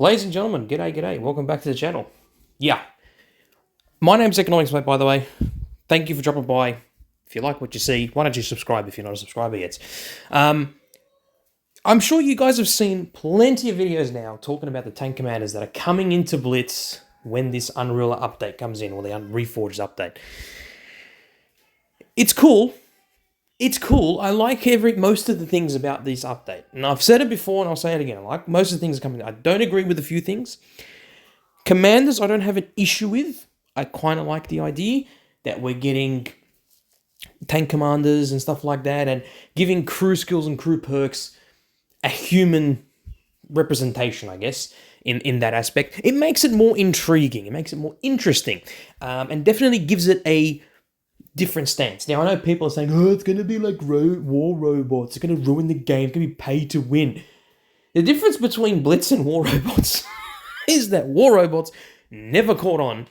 Ladies and gentlemen, g'day. Welcome back to the channel. Yeah, my name's Economics Mate, by the way. Thank you for dropping by. If you like what you see, why don't you subscribe if you're not a subscriber yet? I'm sure you guys have seen plenty of videos now talking about the tank commanders that are coming into Blitz when this Unreal update comes in, or the Reforged update. It's cool. It's cool. I like most of the things about this update. And I've said it before and I'll say it again. I like most of the things coming. I don't agree with a few things. Commanders I don't have an issue with. I kind of like the idea that we're getting tank commanders and stuff like that and giving crew skills and crew perks a human representation, I guess, in that aspect. It makes it more intriguing. It makes it more interesting. And definitely gives it a different stance. Now, I know people are saying, oh, it's going to be like war robots. It's going to ruin the game. It's going to be pay to win. The difference between Blitz and war robots is that war robots never caught on,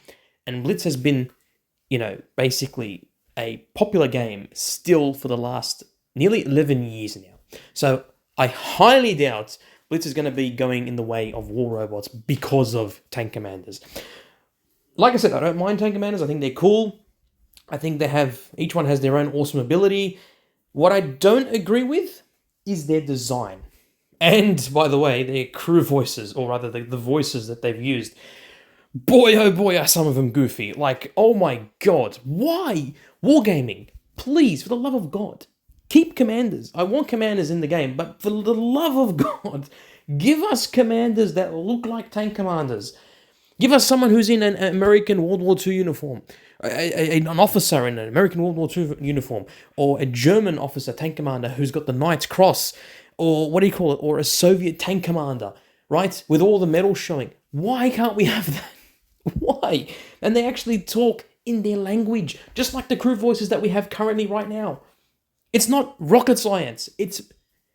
and Blitz has been, basically a popular game still for the last nearly 11 years now. So I highly doubt Blitz is going to be going in the way of war robots because of tank commanders. Like I said, I don't mind tank commanders. I think they're cool. I think each one has their own awesome ability. What I don't agree with is their design. And, by the way, their crew voices, or rather the voices that they've used. Boy, oh boy, are some of them goofy. Like, oh my god, why? Wargaming, please, for the love of God, keep commanders. I want commanders in the game, but for the love of God, give us commanders that look like tank commanders. Give us someone who's in an American World War II uniform, an officer in an American World War II uniform, or a German officer, tank commander, who's got the Knight's Cross, or what do you call it, or a Soviet tank commander, right, with all the medals showing. Why can't we have that? Why? And they actually talk in their language, just like the crew voices that we have currently right now. It's not rocket science.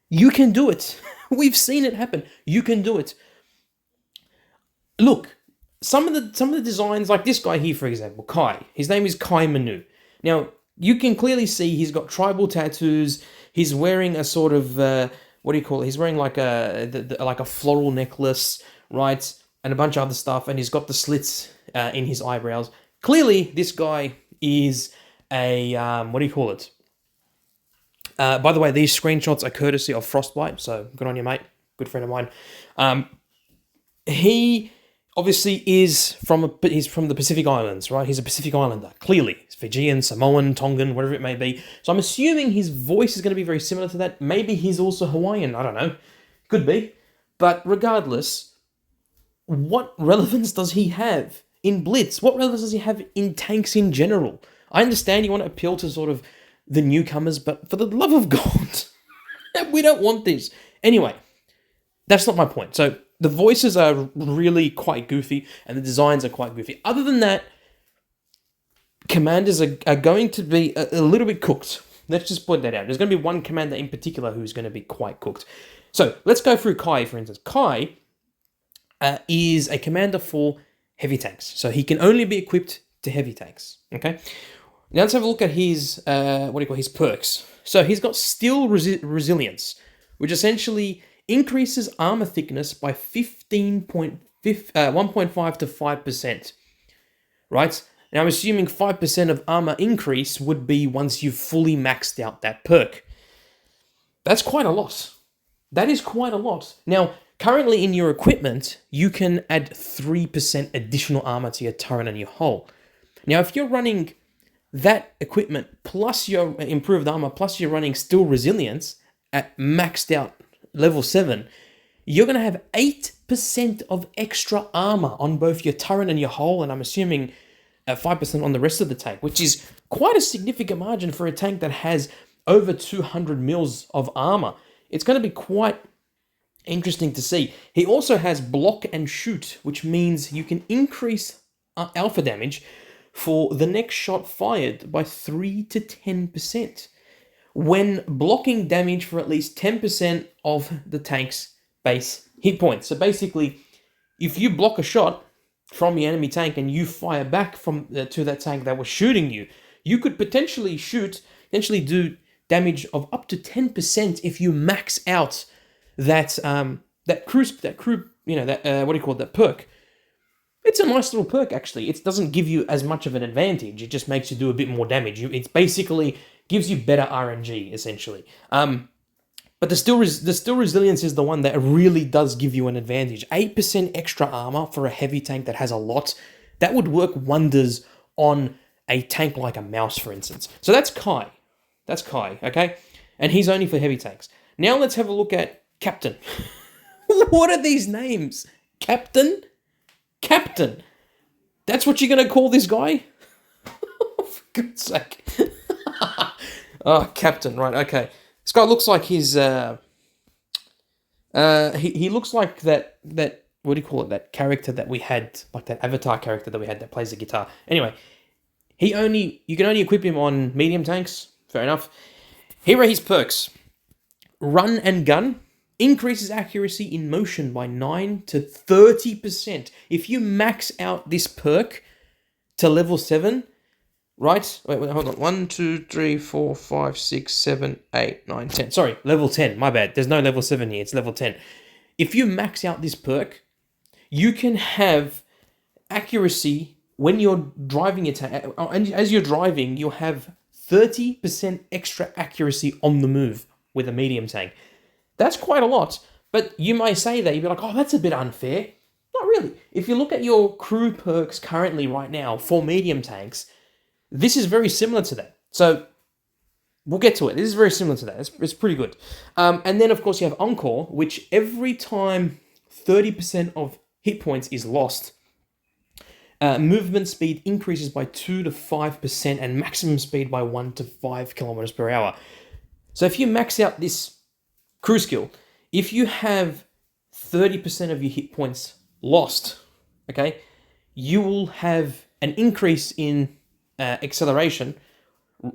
You can do it. We've seen it happen. You can do it. Look. Some of the designs, like this guy here, for example, Kai. His name is Kai Manu. Now, you can clearly see he's got tribal tattoos. He's wearing a sort of, what do you call it? He's wearing like a floral necklace, right? And a bunch of other stuff. And he's got the slits in his eyebrows. Clearly, this guy is a, what do you call it? By the way, these screenshots are courtesy of Frostbite. So, good on you, mate. Good friend of mine. He obviously he's from the Pacific Islands, right? He's a Pacific Islander, clearly. He's Fijian, Samoan, Tongan, whatever it may be. So I'm assuming his voice is going to be very similar to that. Maybe he's also Hawaiian, I don't know. Could be. But regardless, what relevance does he have in Blitz? What relevance does he have in tanks in general? I understand you want to appeal to sort of the newcomers, but for the love of God, we don't want this. Anyway, that's not my point. So the voices are really quite goofy, and the designs are quite goofy. Other than that, commanders are going to be a little bit cooked. Let's just point that out. There's going to be one commander in particular who's going to be quite cooked. So let's go through Kai, for instance. Kai is a commander for heavy tanks. So he can only be equipped to heavy tanks. Okay. Now let's have a look at his, his perks. So he's got Steel Resilience, which essentially increases armor thickness by 1.5 to 5%, right? Now, I'm assuming 5% of armor increase would be once you've fully maxed out that perk. That's quite a lot. That is quite a lot. Now, currently in your equipment, you can add 3% additional armor to your turret and your hull. Now, if you're running that equipment plus your improved armor plus you're running Steel Resilience at maxed out level 7, you're going to have 8% of extra armor on both your turret and your hull, and I'm assuming 5% on the rest of the tank, which is quite a significant margin for a tank that has over 200 mils of armor. It's going to be quite interesting to see. He also has Block and Shoot, which means you can increase alpha damage for the next shot fired by 3 to 10%. When blocking damage for at least 10% of the tank's base hit points. So basically, if you block a shot from the enemy tank and you fire back to that tank that was shooting you, you could potentially do damage of up to 10% if you max out that crew what do you call it, that perk. It's a nice little perk, actually. It doesn't give you as much of an advantage. It just makes you do a bit more damage. It basically gives you better RNG, essentially. But the still resilience is the one that really does give you an advantage. 8% extra armor for a heavy tank that has a lot. That would work wonders on a tank like a mouse, for instance. So that's Kai. That's Kai, okay? And he's only for heavy tanks. Now let's have a look at Captain. What are these names? Captain? Captain. That's what you're going to call this guy? For goodn's sake. Oh, Captain, right, okay. This guy looks like he's, he looks like that, what do you call it, that character that we had, like that avatar character that we had that plays the guitar. Anyway, you can only equip him on medium tanks, fair enough. Here are his perks. Run and gun. Increases accuracy in motion by 9 to 30%. If you max out this perk to level 7, right? Wait, hold on. 1, 2, 3, 4, 5, 6, 7, 8, 9, 10. Sorry, level 10. My bad. There's no level 7 here. It's level 10. If you max out this perk, you can have accuracy when you're driving your tank. And as you're driving, you'll have 30% extra accuracy on the move with a medium tank. That's quite a lot, but you may say that, you'd be like, oh, that's a bit unfair. Not really. If you look at your crew perks currently right now for medium tanks, this is very similar to that. So we'll get to it. This is very similar to that. It's pretty good. And then, of course, you have Encore, which every time 30% of hit points is lost, movement speed increases by 2 to 5% and maximum speed by 1 to 5 kilometers per hour. So if you max out this crew skill, if you have 30% of your hit points lost, okay, you will have an increase in acceleration,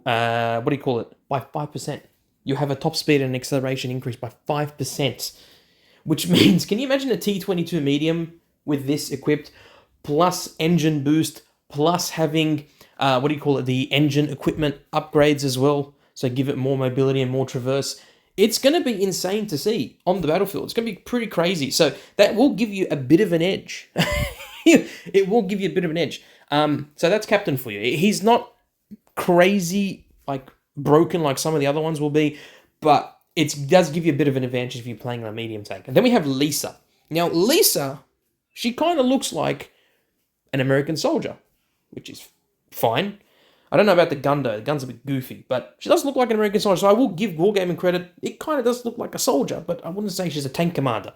by 5%. You have a top speed and acceleration increase by 5%, which means, can you imagine a T22 medium with this equipped, plus engine boost, plus having, the engine equipment upgrades as well, so give it more mobility and more traverse. It's going to be insane to see on the battlefield. It's going to be pretty crazy. So that will give you a bit of an edge. It will give you a bit of an edge. So that's Captain for you. He's not crazy, like broken like some of the other ones will be, but it does give you a bit of an advantage if you're playing on a medium tank. And then we have Lisa. Now, Lisa, she kind of looks like an American soldier, which is fine. I don't know about the gun though. The gun's a bit goofy, but she does look like an American soldier, so I will give Wargaming credit. It kind of does look like a soldier, but I wouldn't say she's a tank commander.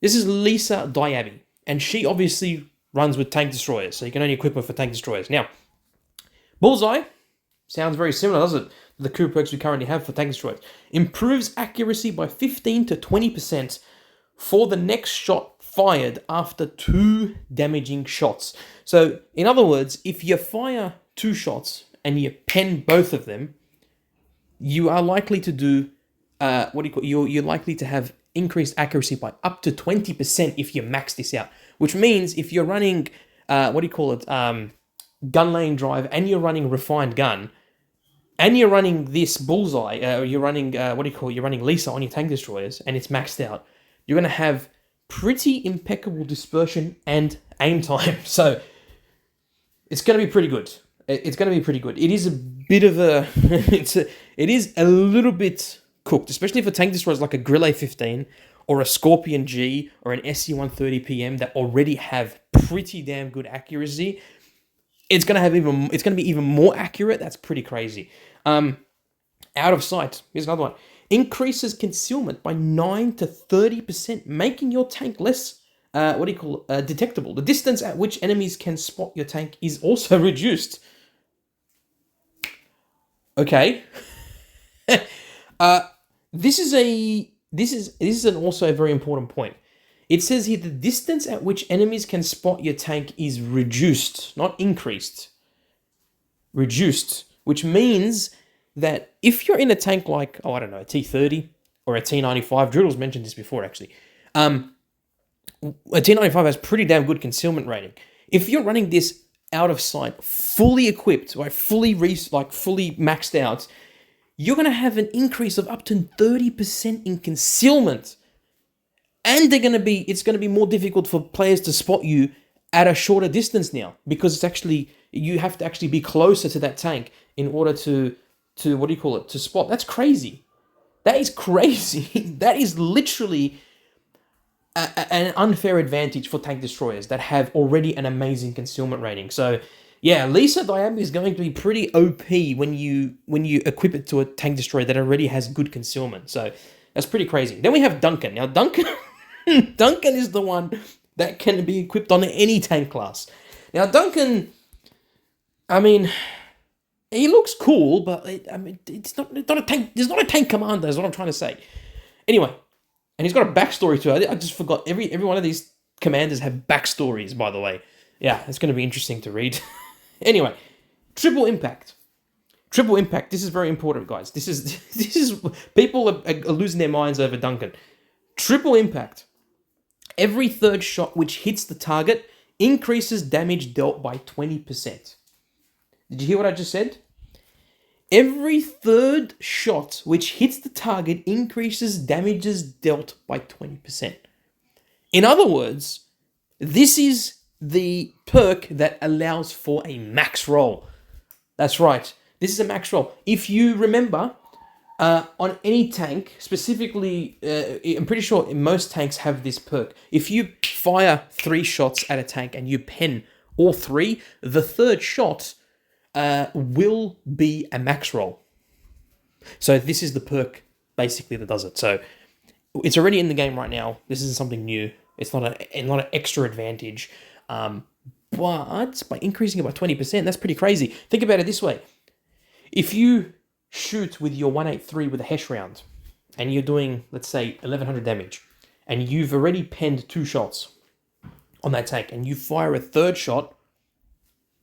This is Lisa Diaby, and she obviously runs with tank destroyers, so you can only equip her for tank destroyers. Now, Bullseye sounds very similar, doesn't it, to the crew perks we currently have for tank destroyers. Improves accuracy by 15 to 20% for the next shot fired after 2 damaging shots. So, in other words, if you fire 2 shots and you pen both of them, you are likely to do you're likely to have increased accuracy by up to 20% if you max this out. Which means if you're running gun lane drive and you're running refined gun and you're running this Bullseye, you're running Lisa on your tank destroyers and it's maxed out, you're going to have pretty impeccable dispersion and aim time. So it's going to be pretty good. It's going to be pretty good. It is a bit of a... it is a little bit cooked, especially for tank destroyers like a Grill A15 or a Scorpion G or an SC-130 PM that already have pretty damn good accuracy. It's going to be even more accurate. That's pretty crazy. Out of sight. Here's another one. Increases concealment by 9 to 30%, making your tank less detectable. The distance at which enemies can spot your tank is also reduced. Okay. This is also a very important point. It says here the distance at which enemies can spot your tank is reduced, not increased. Reduced, which means that if you're in a tank like, a T30 or a T95, Droodle's mentioned this before actually, a T95 has pretty damn good concealment rating. If you're running this out of sight, fully equipped, like fully maxed out, you're going to have an increase of up to 30% in concealment. And it's gonna be more difficult for players to spot you at a shorter distance now, because you have to actually be closer to that tank in order to what do you call it, to spot. That's crazy. That is crazy. That is literally an unfair advantage for tank destroyers that have already an amazing concealment rating. So yeah, Lisa Diab is going to be pretty OP when you equip it to a tank destroyer that already has good concealment. So that's pretty crazy. Then we have Duncan. Now Duncan is the one that can be equipped on any tank class. Now Duncan, I mean, he looks cool, but it's not a tank. There's not a tank commander. Is what I'm trying to say. Anyway, and he's got a backstory to it. I just forgot. Every one of these commanders have backstories, by the way. Yeah, it's going to be interesting to read. Anyway, triple impact. Triple impact. This is very important, guys. This is people are losing their minds over Duncan. Triple impact. Every third shot which hits the target increases damage dealt by 20%. Did you hear what I just said? Every third shot which hits the target increases damages dealt by 20%. In other words, this is the perk that allows for a max roll. That's right. This is a max roll. If you remember, on any tank, specifically, I'm pretty sure most tanks have this perk. If you fire 3 shots at a tank and you pen all 3, the third shot will be a max roll. So this is the perk, basically, that does it. So it's already in the game right now. This isn't something new. It's not an extra advantage. But by increasing it by 20%, that's pretty crazy. Think about it this way. If you shoot with your 183 with a Hesh round, and you're doing, let's say, 1100 damage, and you've already penned 2 shots on that tank, and you fire a third shot,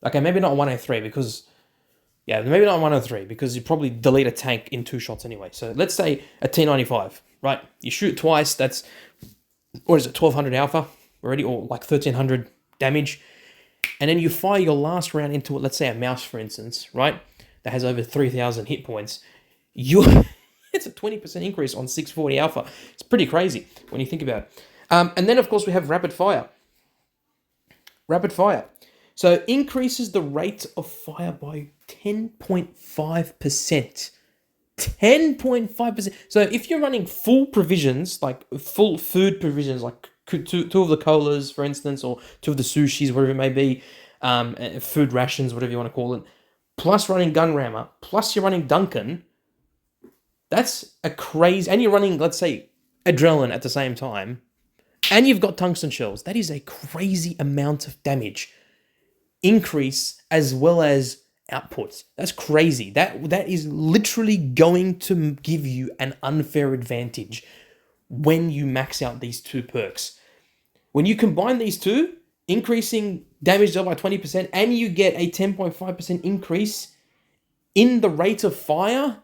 okay, maybe not 103 because... Yeah, maybe not 103 because you probably delete a tank in 2 shots anyway. So let's say a T95, right? You shoot twice, that's... What is it, 1200 alpha already? Or like 1300 damage. And then you fire your last round into, let's say, a mouse, for instance, right? That has over 3000 hit points. It's a 20% increase on 640 alpha. It's pretty crazy when you think about it. And then, of course, we have rapid fire. Rapid fire. So increases the rate of fire by 10.5%. 10.5%. So if you're running full provisions, like full food provisions, like two of the colas, for instance, or 2 of the sushis, whatever it may be, food rations, whatever you want to call it, plus running gun rammer, plus you're running Duncan, that's a crazy... And you're running, let's say, adrenaline at the same time, and you've got tungsten shells. That is a crazy amount of damage increase as well as outputs. That's crazy. That is literally going to give you an unfair advantage when you max out these 2 perks. When you combine these 2, increasing damage dealt by 20%, and you get a 10.5% increase in the rate of fire,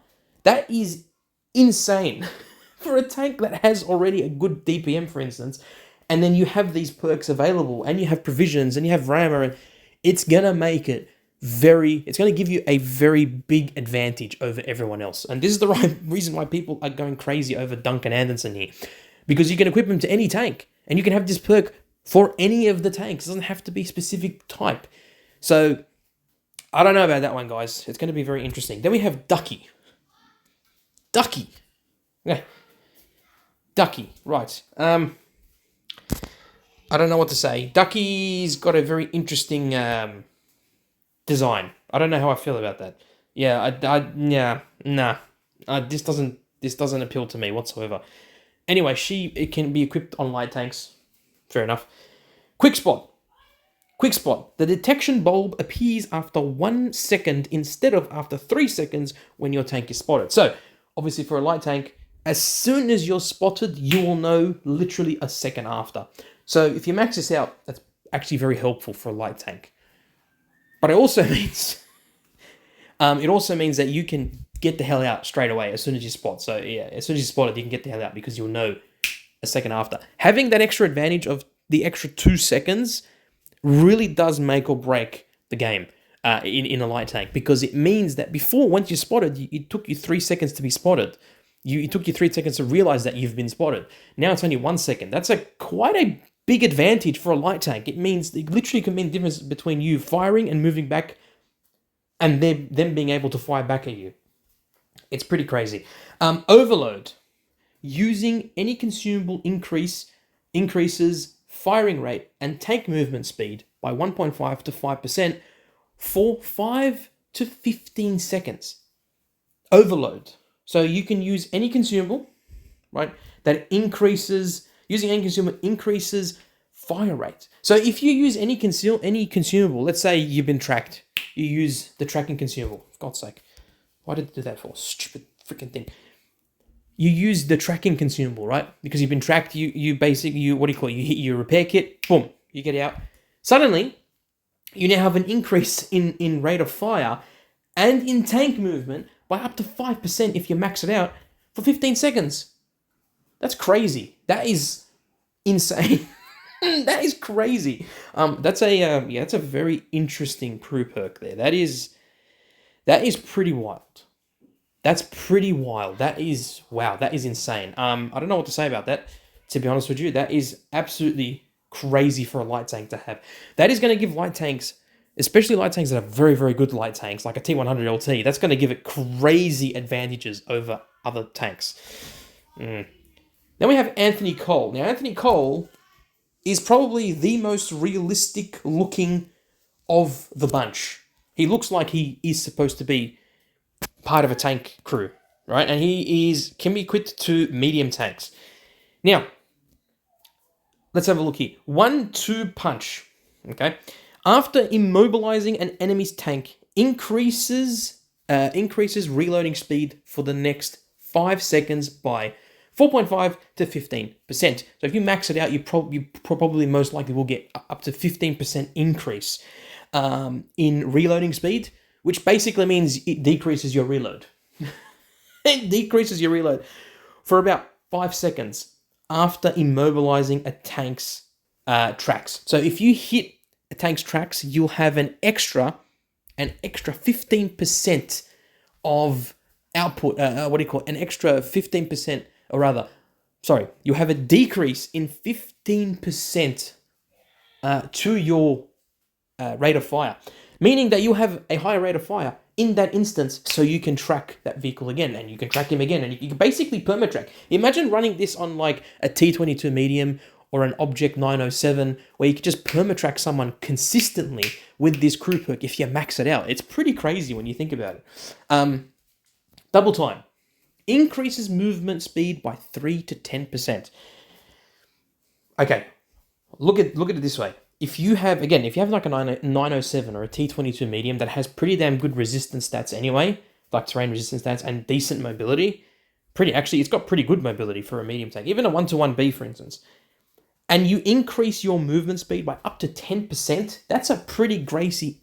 that is insane. For a tank that has already a good DPM, for instance, and then you have these perks available, and you have provisions, and you have rammer, and it's going to make it it's going to give you a very big advantage over everyone else. And this is the right reason why people are going crazy over Duncan Anderson here. Because you can equip him to any tank, and you can have this perk for any of the tanks. It doesn't have to be specific type. So, I don't know about that one, guys. It's going to be very interesting. Then we have Ducky. Ducky. Yeah. Ducky, right. I don't know what to say. Ducky's got a very interesting design. I don't know how I feel about that. Yeah, this doesn't appeal to me whatsoever. Anyway, it can be equipped on light tanks. Fair enough. Quick spot. The detection bulb appears after 1 second instead of after 3 seconds when your tank is spotted. So, obviously for a light tank, as soon as you're spotted, you will know literally a second after. So if you max this out, that's actually very helpful for a light tank. But it also means that you can get the hell out straight away as soon as you spot. So yeah, as soon as you spot it, you can get the hell out because you'll know a second after. Having that extra advantage of the extra 2 seconds really does make or break the game in a light tank, because it means that once you're spotted, it took you 3 seconds to be spotted. It took you 3 seconds to realize that you've been spotted. Now it's only 1 second. That's quite a big advantage for a light tank. It literally can mean the difference between you firing and moving back and them being able to fire back at you. It's pretty crazy. Overload. Using any consumable increases firing rate and tank movement speed by 1.5 to 5% for 5 to 15 seconds. Overload. So you can use any consumable, right, that using any consumable increases fire rate. So if you use any consumable, let's say you've been tracked, you use the tracking consumable. For God's sake, why did I do that for? Stupid freaking thing. You use the tracking consumable, right? Because you've been tracked, you basically, what do you call it? You hit your repair kit, boom, you get out. Suddenly, you now have an increase in rate of fire and in tank movement by up to 5% if you max it out for 15 seconds. That's crazy. That is insane. That is crazy. That's a very interesting crew perk there. That is pretty wild. That's pretty wild. That is insane. I don't know what to say about that, to be honest with you. That is absolutely crazy for a light tank to have. That is going to give light tanks, especially light tanks that are very, very good light tanks, like a T100 LT, that's going to give it crazy advantages over other tanks. Then we have Anthony Cole. Now, Anthony Cole is probably the most realistic looking of the bunch. He looks like he is supposed to be part of a tank crew, right? And he can be equipped to medium tanks. Now, let's have a look here. 1-2 punch, okay? After immobilizing an enemy's tank, increases reloading speed for the next 5 seconds by 4.5 to 15%. So if you max it out, you probably most likely will get up to 15% increase in reloading speed, which basically means it decreases your reload. It decreases your reload for about 5 seconds after immobilizing a tank's tracks. So if you hit a tank's tracks, you'll have an extra 15% of output. An extra 15%, or rather, sorry, you'll have a decrease in 15% to your rate of fire, meaning that you have a higher rate of fire in that instance, so you can track that vehicle again, and you can track him again, and you can basically permatrack. Imagine running this on like a T22 medium or an Object 907, where you can just permatrack someone consistently with this crew perk if you max it out. It's pretty crazy when you think about it. Double time. Increases movement speed by 3 to 10%. Okay, look at it this way. If you have like a 907 or a T22 medium that has pretty damn good resistance stats anyway, like terrain resistance stats and decent mobility, it's got pretty good mobility for a medium tank, even a 1-1B, for instance, and you increase your movement speed by up to 10%, that's a pretty crazy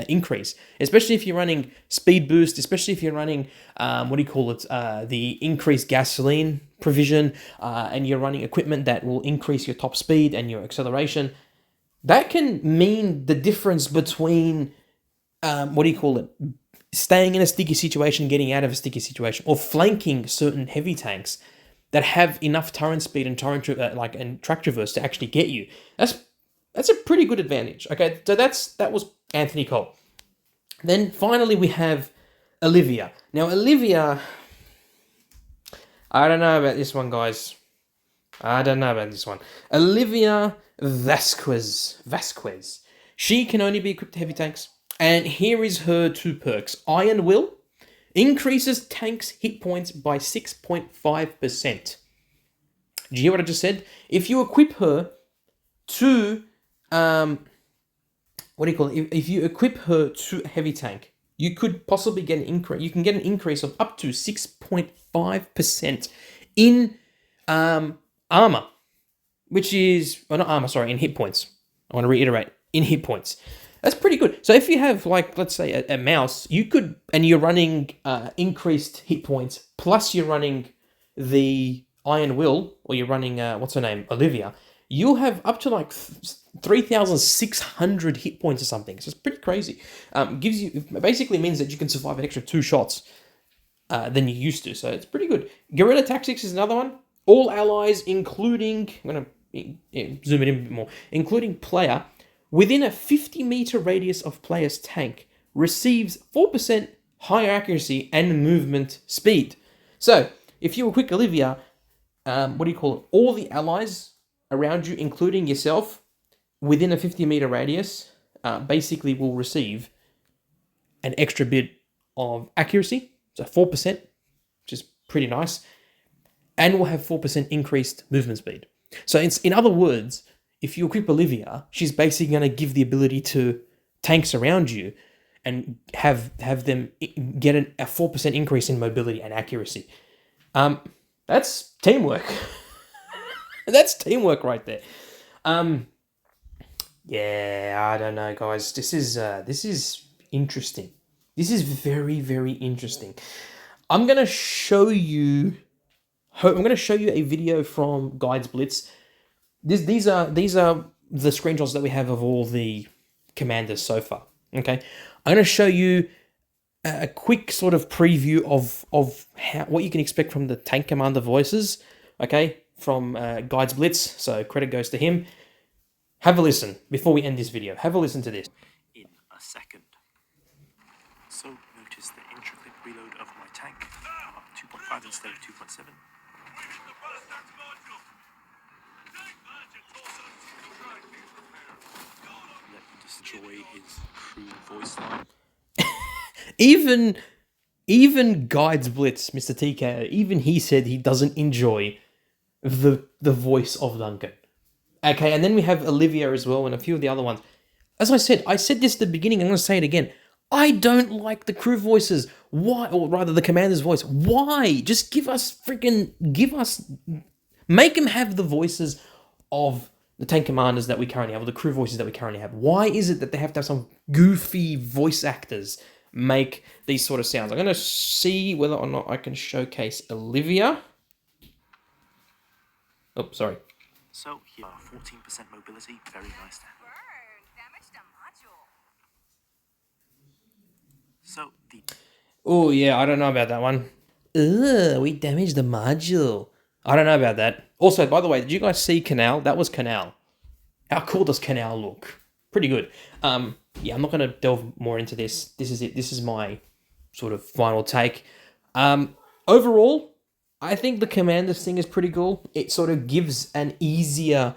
increase, especially if you're running speed boost, especially if you're running, the increased gasoline provision, and you're running equipment that will increase your top speed and your acceleration. That can mean the difference between, staying in a sticky situation, getting out of a sticky situation, or flanking certain heavy tanks that have enough turret speed and and track traverse to actually get you. That's a pretty good advantage. Okay, so that was Anthony Cole. Then finally we have Olivia. Now Olivia, I don't know about this one, guys. I don't know about this one. Olivia Vasquez. She can only be equipped to heavy tanks. And here is her 2 perks. Iron Will increases tanks' hit points by 6.5%. Did you hear what I just said? If you equip her to, if you equip her to a heavy tank, you could possibly get an increase. You can get an increase of up to 6.5% in armor, which is, not armor, sorry, in hit points. I want to reiterate, in hit points. That's pretty good. So if you have, like, let's say a mouse, you could, and you're running increased hit points, plus you're running the Iron Will, or you're running, what's her name, Olivia, you'll have up to like 3,600 hit points or something. So it's pretty crazy. Basically means that you can survive an extra 2 shots than you used to. So it's pretty good. Guerrilla Tactics is another one. All allies, including, I'm going to zoom it in a bit more, including player, within a 50-meter radius of player's tank, receives 4% higher accuracy and movement speed. So, if you were quick Olivia, all the allies around you, including yourself, within a 50-meter radius, basically will receive an extra bit of accuracy, so 4%, which is pretty nice, and will have 4% increased movement speed. So in other words, if you equip Olivia, she's basically going to give the ability to tanks around you and have them get a 4% increase in mobility and accuracy. That's teamwork. That's teamwork right there. Yeah, I don't know, guys. This is interesting. This is very, very interesting. I'm gonna show you a video from Guides Blitz. These are the screenshots that we have of all the commanders so far. Okay, I'm gonna show you a quick sort of preview of what you can expect from the tank commander voices. Okay, from Guides Blitz. So credit goes to him. Have a listen before we end this video. Have a listen to this. In a second. So notice the intricate reload of my tank. 2.5 instead of 2.7. Let me just enjoy his crude voice line. Even Guides Blitz, Mr. TK, even he said he doesn't enjoy the voice of Duncan. Okay, and then we have Olivia as well and a few of the other ones. As I said this at the beginning, I'm going to say it again. I don't like the crew voices. Why? Or rather, the commander's voice. Why? Just make them have the voices of the tank commanders that we currently have, or the crew voices that we currently have. Why is it that they have to have some goofy voice actors make these sort of sounds? I'm going to see whether or not I can showcase Olivia. Oh, sorry. So here, 14% mobility, very nice to have. So the... Oh yeah, I don't know about that one. Ugh, we damaged the module. I don't know about that. Also, by the way, did you guys see Canal? That was Canal. How cool does Canal look? Pretty good. Yeah, I'm not going to delve more into this. This is it. This is my sort of final take. Overall, I think the Commanders thing is pretty cool. It sort of gives an easier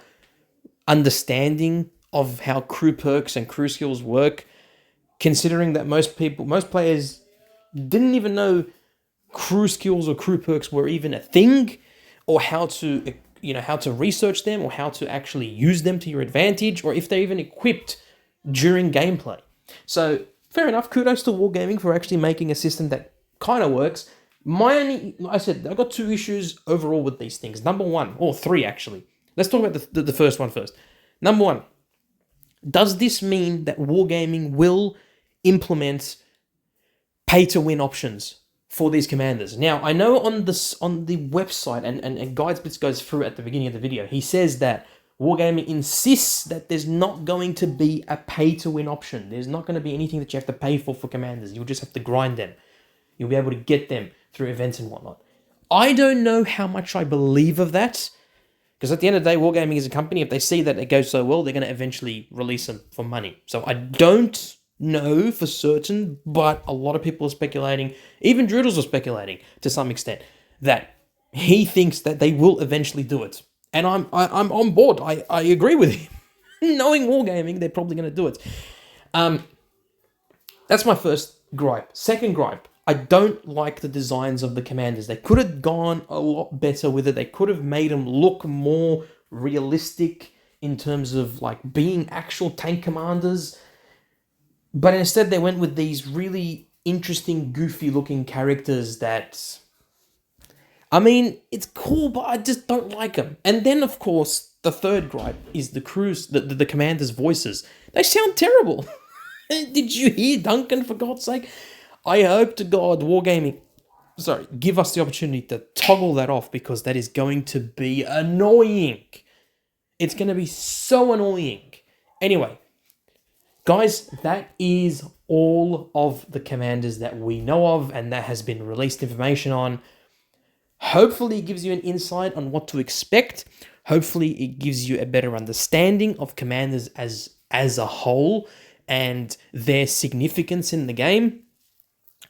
understanding of how crew perks and crew skills work, considering that most players didn't even know crew skills or crew perks were even a thing, or how to research them, or how to actually use them to your advantage, or if they're even equipped during gameplay. So fair enough, kudos to Wargaming for actually making a system that kind of works. I got two issues overall with these things. Number one, or three actually. Let's talk about the first one first. Number one, does this mean that Wargaming will implement pay-to-win options for these commanders? Now, I know on the website, and Guides Blitz goes through at the beginning of the video, he says that Wargaming insists that there's not going to be a pay-to-win option. There's not going to be anything that you have to pay for commanders. You'll just have to grind them. You'll be able to get them through events and whatnot. I don't know how much I believe of that, because at the end of the day, Wargaming is a company. If they see that it goes so well, they're going to eventually release them for money. So I don't know for certain, but a lot of people are speculating, even Droodles are speculating to some extent, that he thinks that they will eventually do it. And I'm on board. I agree with him. Knowing Wargaming, they're probably going to do it. That's my first gripe. Second gripe, I don't like the designs of the commanders. They could have gone a lot better with it. They could have made them look more realistic in terms of like being actual tank commanders. But instead they went with these really interesting, goofy looking characters that, I mean, it's cool, but I just don't like them. And then, of course, the third gripe is the commanders' voices. They sound terrible. Did you hear Duncan, for God's sake? I hope to God Wargaming, give us the opportunity to toggle that off, because that is going to be annoying. It's going to be so annoying. Anyway, Guys, that is all of the commanders that we know of and that has been released information on. Hopefully it gives you an insight on what to expect. Hopefully it gives you a better understanding of commanders as a whole and their significance in the game.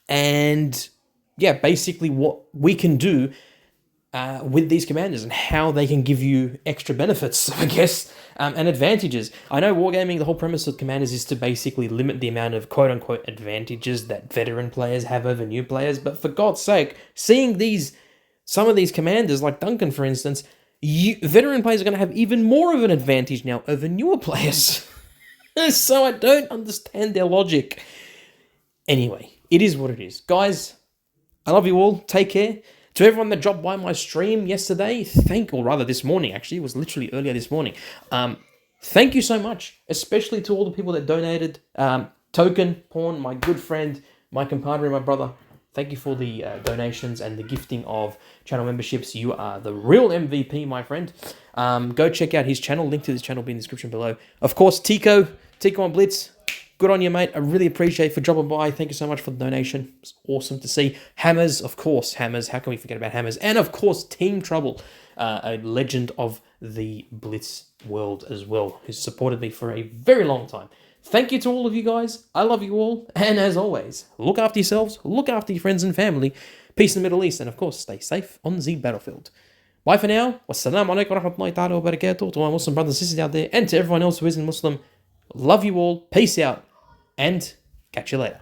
And yeah, basically what we can do with these commanders and how they can give you extra benefits, I guess, and advantages. I know Wargaming, the whole premise of commanders is to basically limit the amount of quote-unquote advantages that veteran players have over new players, but for God's sake, seeing some of these commanders, like Duncan, for instance, veteran players are going to have even more of an advantage now over newer players. So I don't understand their logic. Anyway, it is what it is. Guys, I love you all. Take care. To everyone that dropped by my stream yesterday, or rather this morning, actually, it was literally earlier this morning. Thank you so much, especially to all the people that donated. Token, Pawn, my good friend, my compadre, my brother. Thank you for the donations and the gifting of channel memberships. You are the real MVP, my friend. Go check out his channel. Link to his channel will be in the description below. Of course, Tico on Blitz. Good on you, mate. I really appreciate it for dropping by. Thank you so much for the donation. It's awesome to see. Hammers, of course. Hammers. How can we forget about Hammers? And, of course, Team Trouble, a legend of the Blitz world as well, who's supported me for a very long time. Thank you to all of you guys. I love you all. And, as always, look after yourselves. Look after your friends and family. Peace in the Middle East. And, of course, stay safe on the battlefield. Bye for now. Wassalamu alaikum wa rahmatullahi ta'ala wa barakatuh. To my Muslim brothers and sisters out there, and to everyone else who isn't Muslim, love you all. Peace out. And catch you later.